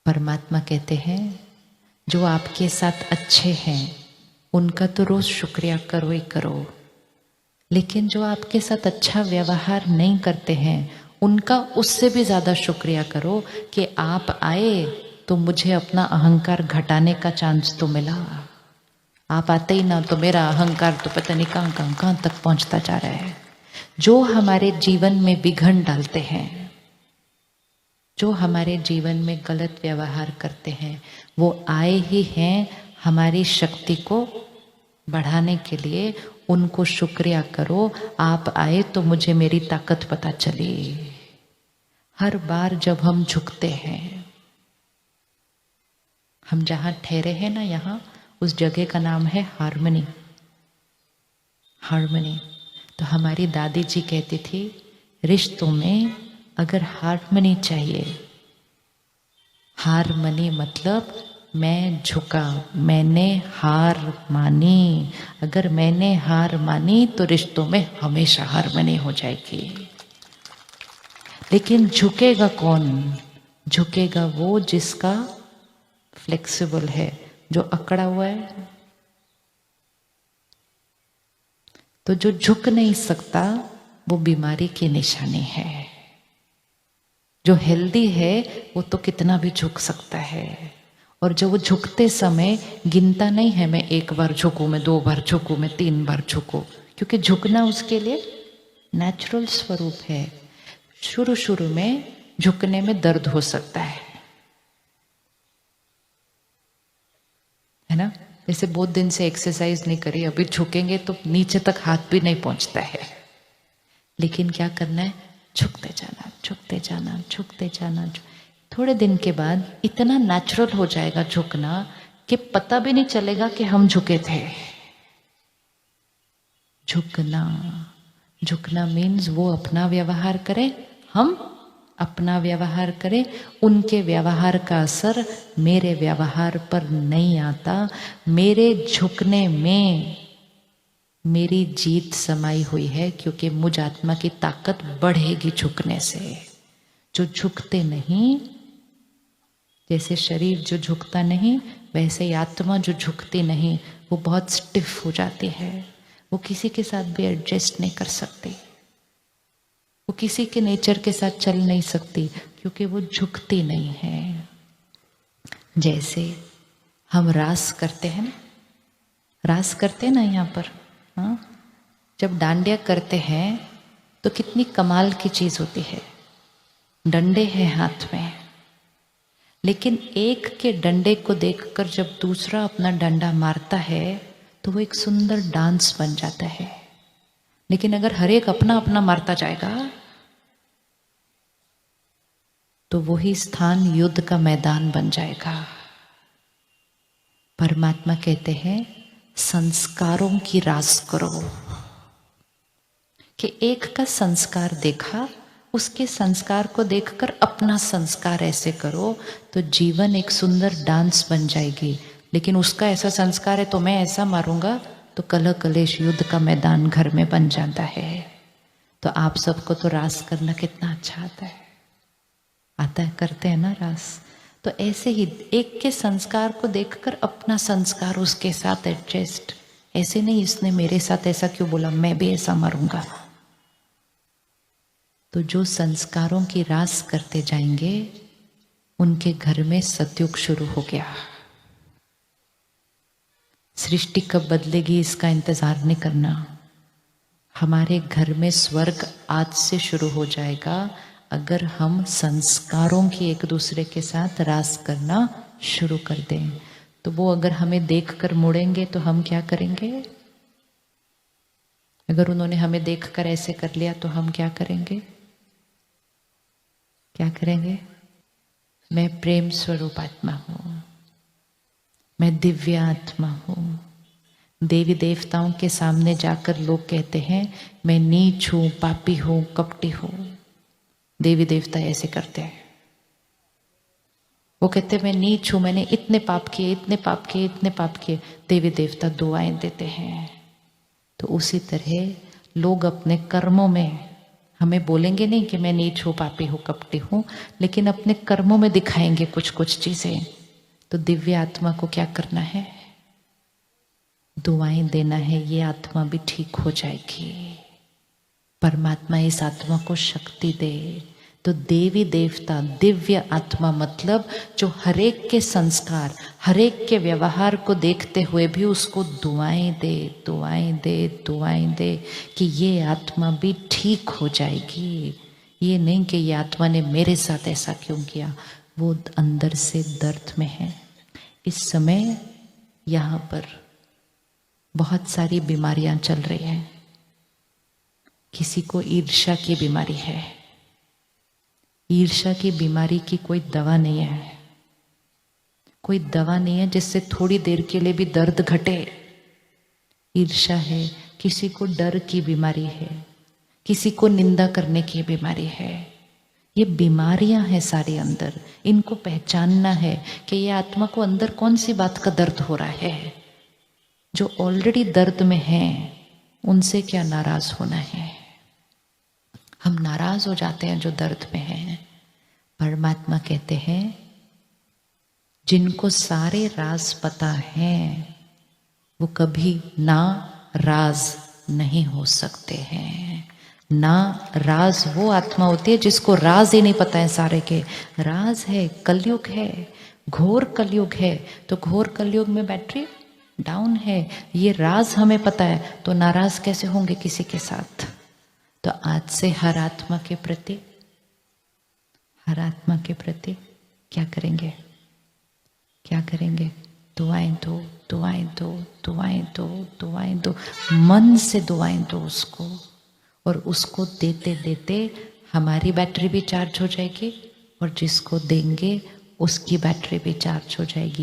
परमात्मा कहते हैं जो आपके साथ अच्छे हैं उनका तो रोज शुक्रिया करो ही करो, लेकिन जो आपके साथ अच्छा व्यवहार नहीं करते हैं उनका उससे भी ज्यादा शुक्रिया करो कि आप आए तो मुझे अपना अहंकार घटाने का चांस तो मिला। आप आते ही ना तो मेरा अहंकार तो पता नहीं कहां तक पहुंचता जा रहा है। जो हमारे जीवन में विघ्न डालते हैं, जो हमारे जीवन में गलत व्यवहार करते हैं, वो आए ही हैं हमारी शक्ति को बढ़ाने के लिए। उनको शुक्रिया करो, आप आए तो मुझे मेरी ताकत पता चली। हर बार जब हम झुकते हैं, हम जहां ठहरे हैं ना, यहाँ उस जगह का नाम है हार्मनी। हार्मनी तो हमारी दादी जी कहती थी रिश्तों में अगर हार्मनी चाहिए, हारमनी मतलब मैं झुका, मैंने हार मानी। अगर मैंने हार मानी तो रिश्तों में हमेशा हारमनी हो जाएगी। लेकिन झुकेगा कौन? झुकेगा वो जिसका फ्लेक्सिबल है, जो अकड़ा हुआ है। तो जो झुक नहीं सकता वो बीमारी की निशानी है। जो हेल्दी है वो तो कितना भी झुक सकता है, और जो वो झुकते समय गिनता नहीं है मैं एक बार झुकूं, मैं 2 बार झुकूं, मैं 3 बार झुकूं, क्योंकि झुकना उसके लिए नेचुरल स्वरूप है। शुरू शुरू में झुकने में दर्द हो सकता है ना। जैसे बहुत दिन से एक्सरसाइज नहीं करी, अभी झुकेंगे तो नीचे तक हाथ भी नहीं पहुंचता है। लेकिन क्या करना है? झुकते जाना, झुकते जाना, झुकते जाना। थोड़े दिन के बाद इतना नेचुरल हो जाएगा झुकना कि पता भी नहीं चलेगा कि हम झुके थे। झुकना, झुकना मीन्स वो अपना व्यवहार करें, हम अपना व्यवहार करें। उनके व्यवहार का असर मेरे व्यवहार पर नहीं आता। मेरे झुकने में मेरी जीत समाई हुई है, क्योंकि मुझ आत्मा की ताकत बढ़ेगी झुकने से। जो झुकते नहीं, जैसे शरीर जो झुकता नहीं, वैसे ही आत्मा जो झुकती नहीं वो बहुत स्टिफ हो जाती है। वो किसी के साथ भी एडजस्ट नहीं कर सकती, वो किसी के नेचर के साथ चल नहीं सकती, क्योंकि वो झुकती नहीं है। जैसे हम रास करते हैं ना, रास करते हैं ना यहाँ पर, हाँ, जब डांडिया करते हैं तो कितनी कमाल की चीज होती है। डंडे हैं हाथ में, लेकिन एक के डंडे को देखकर जब दूसरा अपना डंडा मारता है तो वो एक सुंदर डांस बन जाता है। लेकिन अगर हर एक अपना अपना मारता जाएगा तो वही स्थान युद्ध का मैदान बन जाएगा। परमात्मा कहते हैं संस्कारों की रास करो, कि एक का संस्कार देखा, उसके संस्कार को देखकर अपना संस्कार ऐसे करो तो जीवन एक सुंदर डांस बन जाएगी। लेकिन उसका ऐसा संस्कार है तो मैं ऐसा मारूंगा तो कलह कलेश युद्ध का मैदान घर में बन जाता है। तो आप सबको तो रास करना कितना अच्छा आता है, आता है, करते हैं ना रास। तो ऐसे ही एक के संस्कार को देखकर अपना संस्कार उसके साथ एडजस्ट। ऐसे नहीं इसने मेरे साथ ऐसा क्यों बोला, मैं भी ऐसा मारूंगा। तो जो संस्कारों की रास करते जाएंगे उनके घर में सतयुग शुरू हो गया। सृष्टि कब बदलेगी इसका इंतजार नहीं करना। हमारे घर में स्वर्ग आज से शुरू हो जाएगा अगर हम संस्कारों की एक दूसरे के साथ रास करना शुरू कर दें। तो वो अगर हमें देखकर मुड़ेंगे तो हम क्या करेंगे? अगर उन्होंने हमें देखकर ऐसे कर लिया तो हम क्या करेंगे? क्या करेंगे? मैं प्रेम स्वरूप आत्मा हूं, मैं दिव्य आत्मा हूं। देवी देवताओं के सामने जाकर लोग कहते हैं मैं नीच हूं, पापी हूं, कपटी हूं। देवी देवता ऐसे करते हैं, वो कहते हैं मैं नीच हूं, मैंने इतने पाप किए, इतने पाप किए, इतने पाप किए। देवी देवता दुआएं देते हैं। तो उसी तरह लोग अपने कर्मों में हमें बोलेंगे नहीं कि मैं नीच हूँ, पापी हूँ, कपटी हूँ, लेकिन अपने कर्मों में दिखाएंगे कुछ कुछ चीजें। तो दिव्य आत्मा को क्या करना है? दुआएं देना है, ये आत्मा भी ठीक हो जाएगी। परमात्मा इस आत्मा को शक्ति दे। तो देवी देवता दिव्य आत्मा मतलब जो हरेक के संस्कार, हरेक के व्यवहार को देखते हुए भी उसको दुआएं दे, दुआएं दे, दुआएं दे कि ये आत्मा भी ठीक हो जाएगी। ये नहीं कि ये आत्मा ने मेरे साथ ऐसा क्यों किया, वो अंदर से दर्द में है। इस समय यहाँ पर बहुत सारी बीमारियां चल रही हैं। किसी को ईर्ष्या की बीमारी है। ईर्ष्या की बीमारी की कोई दवा नहीं है, कोई दवा नहीं है जिससे थोड़ी देर के लिए भी दर्द घटे। ईर्ष्या है, किसी को डर की बीमारी है, किसी को निंदा करने की बीमारी है। ये बीमारियां हैं सारी अंदर। इनको पहचानना है कि ये आत्मा को अंदर कौन सी बात का दर्द हो रहा है। जो ऑलरेडी दर्द में है उनसे क्या नाराज होना है। हम नाराज हो जाते हैं जो दर्द में हैं। परमात्मा कहते हैं जिनको सारे राज पता हैं वो कभी ना राज नहीं हो सकते हैं। ना राज वो आत्मा होती है जिसको राज ही नहीं पता है सारे के। राज है, कलयुग है, घोर कलयुग है। तो घोर कलयुग में बैटरी डाउन है, ये राज हमें पता है, तो नाराज कैसे होंगे किसी के साथ। तो आज से हर आत्मा के प्रति क्या करेंगे? क्या करेंगे? दुआएं दो, दुआएं दो, दुआएं दो, दुआएं दो, मन से दुआएं दो उसको। और उसको देते देते हमारी बैटरी भी चार्ज हो जाएगी और जिसको देंगे उसकी बैटरी भी चार्ज हो जाएगी।